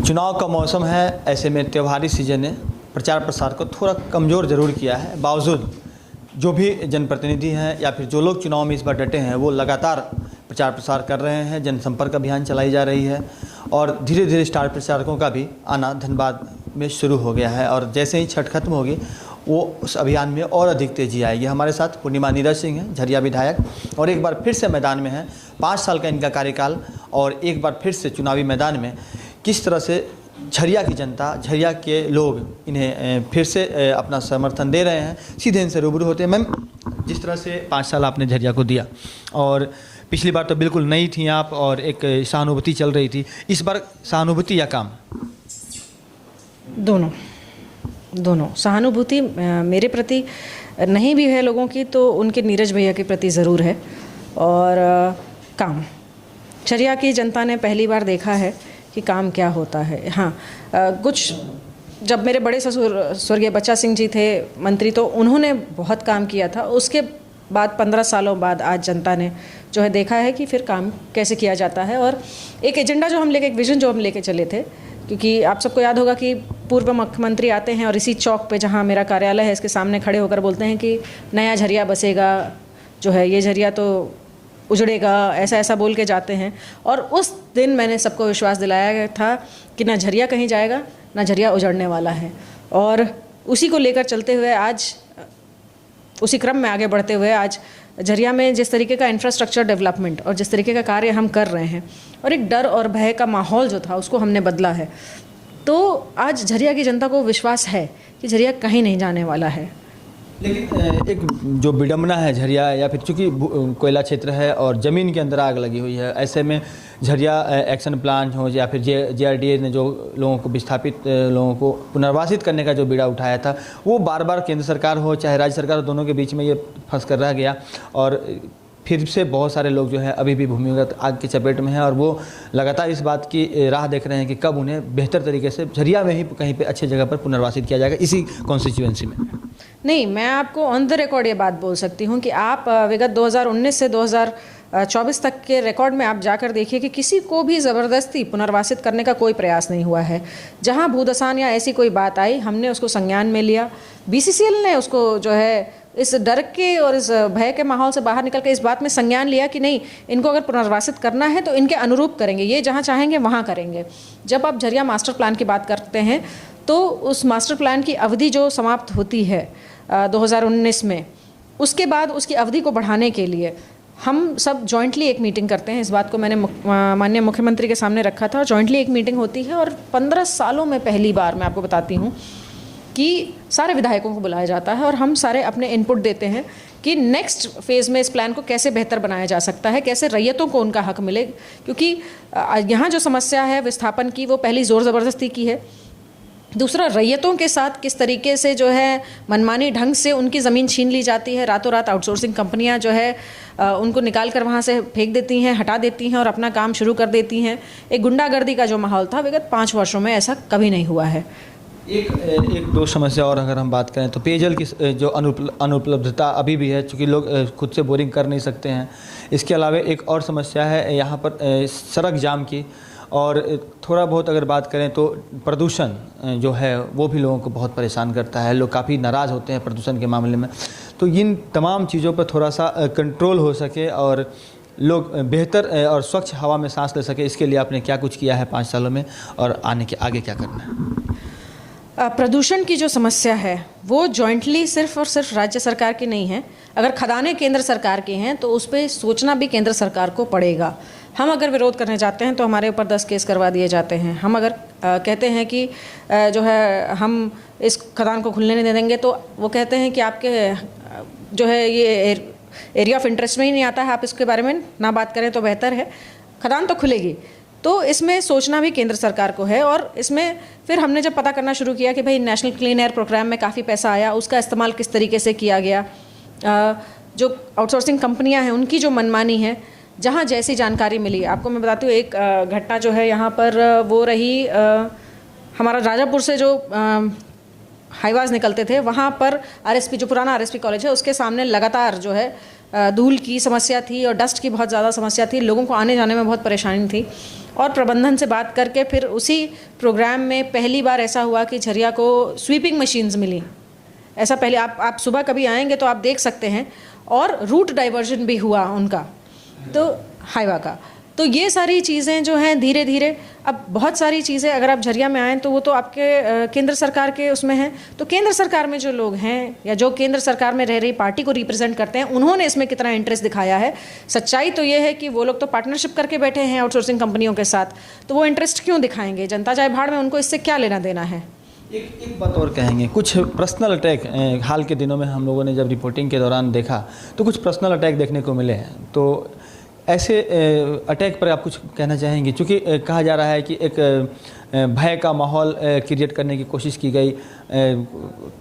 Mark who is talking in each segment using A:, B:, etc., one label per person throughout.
A: चुनाव का मौसम है, ऐसे में त्योहारी सीजन ने प्रचार प्रसार को थोड़ा कमज़ोर ज़रूर किया है। बावजूद जो भी जनप्रतिनिधि हैं या फिर जो लोग चुनाव में इस बार डटे हैं वो लगातार प्रचार प्रसार कर रहे हैं, जनसंपर्क अभियान चलाई जा रही है और धीरे धीरे स्टार प्रचारकों का भी आना धनबाद में शुरू हो गया है। और जैसे ही छठ खत्म होगी वो उस अभियान में और अधिक तेज़ी आएगी। हमारे साथ पूर्णिमा नीरज सिंह हैं, झरिया विधायक, और एक बार फिर से मैदान में हैं। 5 साल का इनका कार्यकाल और एक बार फिर से चुनावी मैदान में किस तरह से झरिया की जनता, झरिया के लोग इन्हें फिर से अपना समर्थन दे रहे हैं, सीधे इनसे रूबरू होते हैं। मैम, जिस तरह से 5 साल आपने झरिया को दिया और पिछली बार तो बिल्कुल नई थी आप और एक सहानुभूति चल रही थी, इस बार सहानुभूति या काम?
B: दोनों सहानुभूति मेरे प्रति नहीं भी है लोगों की, तो उनके नीरज भैया के प्रति ज़रूर है। और काम, झरिया की जनता ने पहली बार देखा है कि काम क्या होता है। हाँ, कुछ जब मेरे बड़े ससुर स्वर्गीय बच्चा सिंह जी थे मंत्री, तो उन्होंने बहुत काम किया था। उसके बाद 15 सालों बाद आज जनता ने जो है देखा है कि फिर काम कैसे किया जाता है। और एक एजेंडा जो हम लेके, एक विज़न जो हम लेके चले थे, क्योंकि आप सबको याद होगा कि पूर्व मुख्यमंत्री आते हैं और इसी चौक पे जहाँ मेरा कार्यालय है इसके सामने खड़े होकर बोलते हैं कि नया झरिया बसेगा, जो है ये झरिया तो उजड़ेगा, ऐसा ऐसा बोल के जाते हैं। और उस दिन मैंने सबको विश्वास दिलाया था कि ना झरिया कहीं जाएगा, ना झरिया उजड़ने वाला है। और उसी को लेकर चलते हुए आज, उसी क्रम में आगे बढ़ते हुए आज झरिया में जिस तरीके का इंफ्रास्ट्रक्चर डेवलपमेंट और जिस तरीके का कार्य हम कर रहे हैं, और एक डर और भय का माहौल जो था उसको हमने बदला है, तो आज झरिया की जनता को विश्वास है कि झरिया कहीं नहीं जाने वाला है।
A: लेकिन एक जो विडंबना है झरिया, या फिर चूँकि कोयला क्षेत्र है और ज़मीन के अंदर आग लगी हुई है, ऐसे में झरिया एक्शन प्लान हो या फिर JRDA ने जो लोगों को विस्थापित लोगों को पुनर्वासित करने का जो बीड़ा उठाया था, वो बार बार केंद्र सरकार हो चाहे राज्य सरकार हो, दोनों के बीच में ये फंस कर रह गया। और फिर से बहुत सारे लोग जो है अभी भी भूमिगत आग की चपेट में हैं और वो लगातार इस बात की राह देख रहे हैं कि कब उन्हें बेहतर तरीके से झरिया में ही कहीं पे अच्छी जगह पर पुनर्वासित किया जाएगा इसी कॉन्स्टिट्यूएंसी में।
B: नहीं, मैं आपको ऑन द रिकॉर्ड ये बात बोल सकती हूँ कि आप विगत 2019 से 2024 तक के रिकॉर्ड में आप जाकर देखिए कि किसी को भी ज़बरदस्ती पुनर्वासित करने का कोई प्रयास नहीं हुआ है। जहाँ भूदसान या ऐसी कोई बात आई, हमने उसको संज्ञान में लिया। BCCL ने उसको जो है इस डर के और इस भय के माहौल से बाहर निकल के इस बात में संज्ञान लिया कि नहीं, इनको अगर पुनर्वासित करना है तो इनके अनुरूप करेंगे, ये जहाँ चाहेंगे वहाँ करेंगे। जब आप झरिया मास्टर प्लान की बात करते हैं तो उस मास्टर प्लान की अवधि जो समाप्त होती है 2019 में, उसके बाद उसकी अवधि को बढ़ाने के लिए हम सब जॉइंटली एक मीटिंग करते हैं। इस बात को मैंने माननीय मुख्यमंत्री के सामने रखा था और जॉइंटली एक मीटिंग होती है। और 15 सालों में पहली बार मैं आपको बताती हूँ कि सारे विधायकों को बुलाया जाता है और हम सारे अपने इनपुट देते हैं कि नेक्स्ट फेज़ में इस प्लान को कैसे बेहतर बनाया जा सकता है, कैसे रैयतों को उनका हक मिले। क्योंकि यहाँ जो समस्या है विस्थापन की, वो पहली ज़ोर ज़बरदस्ती की है। दूसरा, रैयतों के साथ किस तरीके से जो है मनमानी ढंग से उनकी ज़मीन छीन ली जाती है। रातों रात आउटसोर्सिंग कंपनियां जो है उनको निकाल कर वहाँ से फेंक देती हैं, हटा देती हैं और अपना काम शुरू कर देती हैं। एक गुंडागर्दी का जो माहौल था विगत 5 वर्षों में ऐसा कभी नहीं हुआ है।
A: एक दो समस्या और अगर हम बात करें तो पेयजल की जो अनुपलब्धता अभी भी है, चूँकि लोग खुद से बोरिंग कर नहीं सकते हैं। इसके अलावा एक और समस्या है यहाँ पर सड़क जाम की, और थोड़ा बहुत अगर बात करें तो प्रदूषण जो है वो भी लोगों को बहुत परेशान करता है। लोग काफ़ी नाराज़ होते हैं प्रदूषण के मामले में। तो इन तमाम चीज़ों पर थोड़ा सा कंट्रोल हो सके और लोग बेहतर और स्वच्छ हवा में सांस ले सके, इसके लिए आपने क्या कुछ किया है 5 सालों में और आगे क्या करना है?
B: प्रदूषण की जो समस्या है वो जॉइंटली सिर्फ और सिर्फ राज्य सरकार की नहीं है। अगर खदानें केंद्र सरकार की हैं तो उस पर सोचना भी केंद्र सरकार को पड़ेगा। हम अगर विरोध करने जाते हैं तो हमारे ऊपर 10 केस करवा दिए जाते हैं। हम अगर कहते हैं कि जो है हम इस खदान को खुलने नहीं देंगे तो वो कहते हैं कि आपके जो है ये एरिया ऑफ इंटरेस्ट में ही नहीं आता है, आप इसके बारे में ना बात करें तो बेहतर है। खदान तो खुलेगी, तो इसमें सोचना भी केंद्र सरकार को है। और इसमें फिर हमने जब पता करना शुरू किया कि भाई नेशनल क्लीन एयर प्रोग्राम में काफ़ी पैसा आया, उसका इस्तेमाल किस तरीके से किया गया, जो आउटसोर्सिंग कंपनियां हैं उनकी जो मनमानी है, जहां जैसी जानकारी मिली। आपको मैं बताती हूँ, एक घटना जो है यहाँ पर वो रही, हमारा राजापुर से जो हाईवाज निकलते थे वहाँ पर RSP, जो पुराना RSP कॉलेज है, उसके सामने लगातार जो है धूल की समस्या थी और डस्ट की बहुत ज़्यादा समस्या थी, लोगों को आने जाने में बहुत परेशानी थी। और प्रबंधन से बात करके फिर उसी प्रोग्राम में पहली बार ऐसा हुआ कि झरिया को स्वीपिंग मशीन्स मिली। ऐसा पहले आप सुबह कभी आएंगे तो आप देख सकते हैं। और रूट डाइवर्जन भी हुआ उनका, तो हाईवा का। तो ये सारी चीज़ें जो हैं धीरे धीरे, अब बहुत सारी चीज़ें अगर आप झरिया में आएँ तो वो तो आपके केंद्र सरकार के उसमें हैं। तो केंद्र सरकार में जो लोग हैं या जो केंद्र सरकार में रह रही पार्टी को रिप्रेजेंट करते हैं, उन्होंने इसमें कितना इंटरेस्ट दिखाया है। सच्चाई तो ये है कि वो लोग तो पार्टनरशिप करके बैठे हैं आउटसोर्सिंग कंपनियों के साथ, तो वो इंटरेस्ट क्यों दिखाएंगे? जनता जाए भाड़ में, उनको इससे क्या लेना देना है।
A: एक बात और कहेंगे, कुछ पर्सनल अटैक हाल के दिनों में हम लोगों ने जब रिपोर्टिंग के दौरान देखा तो कुछ पर्सनल अटैक देखने को मिले हैं। तो ऐसे अटैक पर आप कुछ कहना चाहेंगे? क्योंकि कहा जा रहा है कि एक भय का माहौल क्रिएट करने की कोशिश की गई,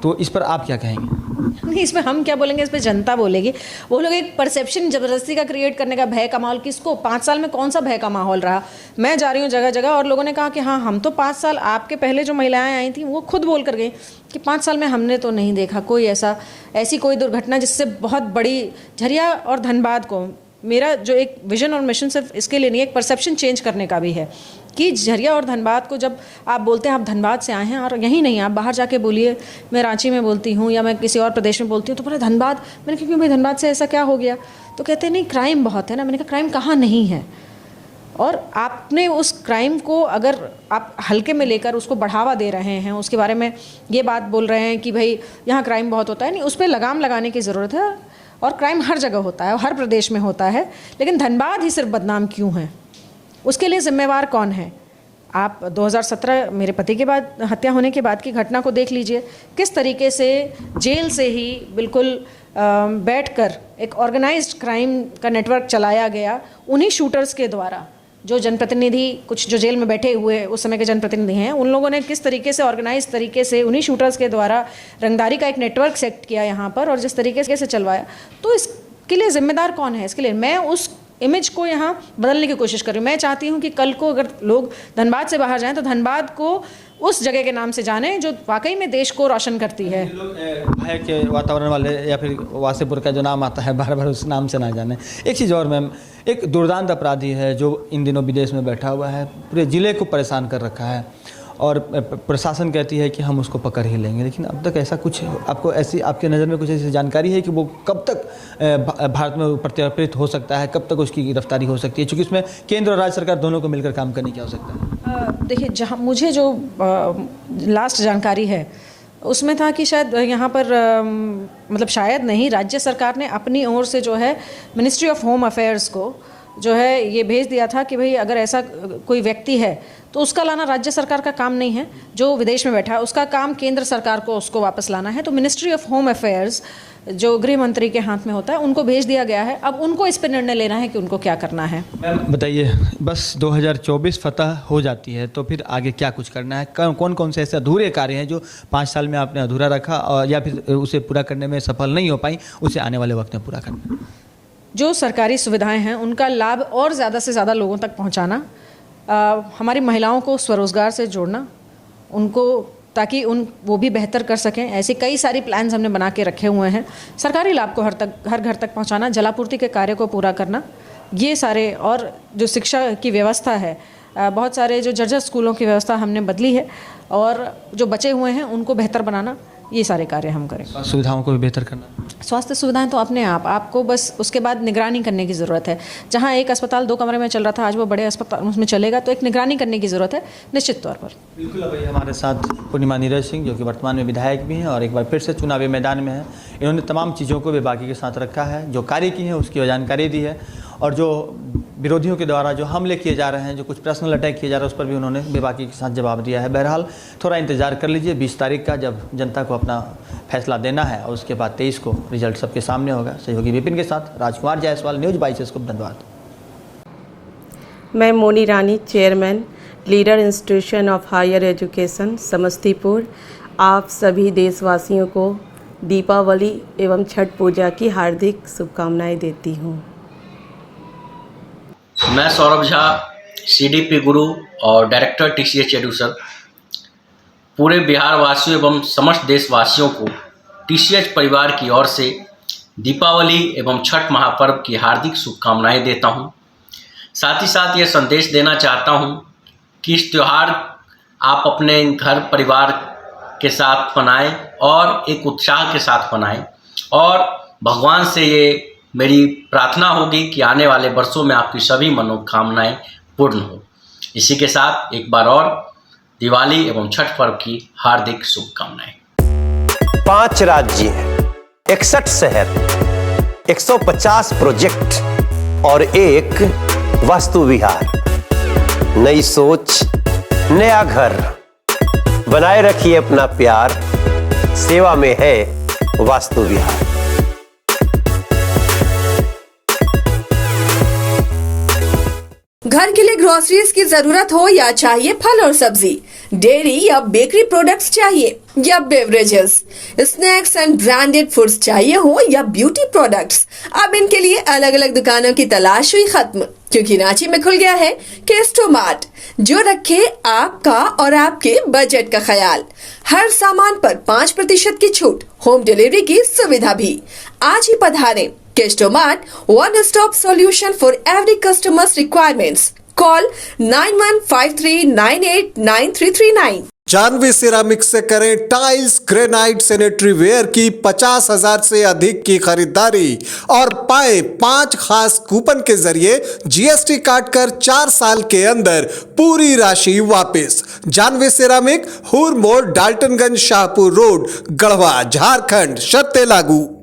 A: तो इस पर आप क्या कहेंगे?
B: नहीं, इसमें हम क्या बोलेंगे, इस पर जनता बोलेगी। वो लोग एक परसेप्शन ज़बरदस्ती का क्रिएट करने का, भय का माहौल किसको? 5 साल में कौन सा भय का माहौल रहा? मैं जा रही हूँ जगह जगह और लोगों ने कहा कि हाँ, हम तो 5 साल, आपके पहले जो महिलाएं आई थी वो खुद बोल कर गई कि 5 साल में हमने तो नहीं देखा कोई ऐसी कोई दुर्घटना जिससे बहुत बड़ी। झरिया और धनबाद को, मेरा जो एक विजन और मिशन सिर्फ इसके लिए नहीं, एक परसेप्शन चेंज करने का भी है कि झरिया और धनबाद को, जब आप बोलते हैं आप धनबाद से आए हैं, और यहीं नहीं, आप बाहर जाके बोलिए, मैं रांची में बोलती हूँ या मैं किसी और प्रदेश में बोलती हूँ, तो बोले धनबाद। मैंने कहा क्यों भाई, धनबाद से ऐसा क्या हो गया? तो कहते हैं नहीं, क्राइम बहुत है ना। मैंने कहा क्राइम कहाँ नहीं है? और आपने उस क्राइम को अगर आप हल्के में लेकर उसको बढ़ावा दे रहे हैं, उसके बारे में ये बात बोल रहे हैं कि भाई यहाँ क्राइम बहुत होता है, नहीं, उस पर लगाम लगाने की ज़रूरत है। और क्राइम हर जगह होता है, हर प्रदेश में होता है, लेकिन धनबाद ही सिर्फ बदनाम क्यों है? उसके लिए जिम्मेवार कौन है? आप 2017 मेरे पति के बाद हत्या होने के बाद की घटना को देख लीजिए, किस तरीके से जेल से ही बिल्कुल बैठकर एक ऑर्गेनाइज्ड क्राइम का नेटवर्क चलाया गया उन्हीं शूटर्स के द्वारा। जो जनप्रतिनिधि, कुछ जो जेल में बैठे हुए उस समय के जनप्रतिनिधि हैं, उन लोगों ने किस तरीके से ऑर्गेनाइज तरीके से उन्हीं शूटर्स के द्वारा रंगदारी का एक नेटवर्क सेट किया यहाँ पर, और जिस तरीके से चलवाया। तो इसके लिए जिम्मेदार कौन है? इसके लिए मैं उस इमेज को यहाँ बदलने की कोशिश कर रही हूँ। मैं चाहती हूँ कि कल को अगर लोग धनबाद से बाहर जाएं तो धनबाद को उस जगह के नाम से जाने जो वाकई में देश को रोशन करती है।
A: भय के वातावरण वाले या फिर वासेपुर का जो नाम आता है बार बार उस नाम से ना जाने। एक चीज़ और मैम, एक दुर्दांत अपराधी है जो इन दिनों विदेश में बैठा हुआ है, पूरे ज़िले को परेशान कर रखा है, और प्रशासन कहती है कि हम उसको पकड़ ही लेंगे, लेकिन अब तक ऐसा कुछ आपको, ऐसी आपके नज़र में कुछ ऐसी जानकारी है कि वो कब तक भारत में प्रत्यर्पित हो सकता है, कब तक उसकी गिरफ्तारी हो सकती है? क्योंकि इसमें केंद्र और राज्य सरकार दोनों को मिलकर काम करने की आवश्यकता है।
B: देखिए, जहाँ मुझे जो लास्ट जानकारी है उसमें था कि शायद यहाँ पर मतलब शायद नहीं, राज्य सरकार ने अपनी ओर से जो है मिनिस्ट्री ऑफ होम अफेयर्स को जो है ये भेज दिया था कि भाई अगर ऐसा कोई व्यक्ति है तो उसका लाना राज्य सरकार का काम नहीं है, जो विदेश में बैठा है उसका काम केंद्र सरकार को उसको वापस लाना है। तो मिनिस्ट्री ऑफ होम अफेयर्स जो गृह मंत्री के हाथ में होता है उनको भेज दिया गया है। अब उनको इस पर निर्णय लेना है कि उनको क्या करना है।
A: मैम बताइए, बस 2024 फतह हो जाती है तो फिर आगे क्या कुछ करना है? कौन कौन से ऐसे अधूरे कार्य हैं जो 5 साल में आपने अधूरा रखा और या फिर उसे पूरा करने में सफल नहीं हो पाई, उसे आने वाले वक्त में पूरा करना?
B: जो सरकारी सुविधाएं हैं उनका लाभ और ज़्यादा से ज़्यादा लोगों तक पहुंचाना, हमारी महिलाओं को स्वरोजगार से जोड़ना, उनको ताकि वो भी बेहतर कर सकें, ऐसे कई सारी प्लान्स हमने बना के रखे हुए हैं। सरकारी लाभ को हर घर तक पहुंचाना, जलापूर्ति के कार्य को पूरा करना, ये सारे, और जो शिक्षा की व्यवस्था है, बहुत सारे जो जर्जर स्कूलों की व्यवस्था हमने बदली है और जो बचे हुए हैं उनको बेहतर बनाना, ये सारे कार्य हम करें।
A: स्वास्थ्य सुविधाओं को भी बेहतर करना।
B: स्वास्थ्य सुविधाएं तो अपने आपको बस उसके बाद निगरानी करने की ज़रूरत है। जहां एक अस्पताल 2 कमरे में चल रहा था, आज वो बड़े अस्पताल उसमें चलेगा, तो एक निगरानी करने की ज़रूरत है निश्चित तौर पर।
A: बिल्कुल। अभी हमारे साथ पूर्णिमा नीरज सिंह जो कि वर्तमान में विधायक भी हैं और एक बार फिर से चुनावी मैदान में हैं। इन्होंने तमाम चीज़ों को बेबाकी के साथ रखा है, जो कार्य की है उसकी जानकारी दी है, और जो विरोधियों के द्वारा जो हमले किए जा रहे हैं, जो कुछ पर्सनल अटैक किए जा रहे हैं, उस पर भी उन्होंने बेबाकी के साथ जवाब दिया है। बहरहाल थोड़ा इंतजार कर लीजिए 20 तारीख का, जब जनता को अपना फैसला देना है, और उसके बाद 23 को रिजल्ट सबके सामने होगा। सहयोगी विपिन के साथ राजकुमार जायसवाल, न्यूज़ 22 को धन्यवाद।
C: मैं Moni Rani, chairman leader institution of higher education Samastipur, आप सभी देशवासियों को दीपावली एवं छठ पूजा की हार्दिक शुभकामनाएं देती हूँ।
D: मैं सौरभ झा, CDP गुरु और डायरेक्टर TCH एडुसन, पूरे बिहार वासियों एवं समस्त देशवासियों को TCH परिवार की ओर से दीपावली एवं छठ महापर्व की हार्दिक शुभकामनाएं देता हूं। साथ ही साथ ये संदेश देना चाहता हूं कि इस त्यौहार आप अपने घर परिवार के साथ मनाएं और एक उत्साह के साथ मनाएं, और भगवान से ये मेरी प्रार्थना होगी कि आने वाले वर्षों में आपकी सभी मनोकामनाएं पूर्ण हो। इसी के साथ एक बार और दिवाली एवं छठ पर्व की हार्दिक शुभकामनाएं।
E: 5 राज्य, 61 शहर, 150 प्रोजेक्ट और एक वास्तु विहार। नई सोच, नया घर। बनाए रखिए अपना प्यार, सेवा में है वास्तु विहार।
F: घर के लिए ग्रोसरीज की जरूरत हो या चाहिए फल और सब्जी, डेयरी या बेकरी प्रोडक्ट्स चाहिए या beverages, snacks and branded foods चाहिए हो या ब्यूटी प्रोडक्ट्स, अब इनके लिए अलग अलग दुकानों की तलाश हुई खत्म, क्योंकि रांची में खुल गया है केस्टो मार्ट, जो रखे आपका और आपके बजट का ख्याल। हर सामान पर 5% की छूट, होम डिलीवरी की सुविधा भी। आज ही पधारें Kesto mart, one stop solution for every customer's requirements. Call 9153989339.
G: Janvi ceramics से करें टाइल्स, ग्रेनाइट, सैनिटरी वेयर की 50,000 से अधिक की खरीदारी और पाए 5 खास कूपन के जरिए जीएसटी काटकर 4 साल के अंदर पूरी राशि वापस। जानवी सिरामिक, हुर मोड़, डाल्टनगंज, शाहपुर रोड, गढ़वा, झारखंड। शर्तें लागू।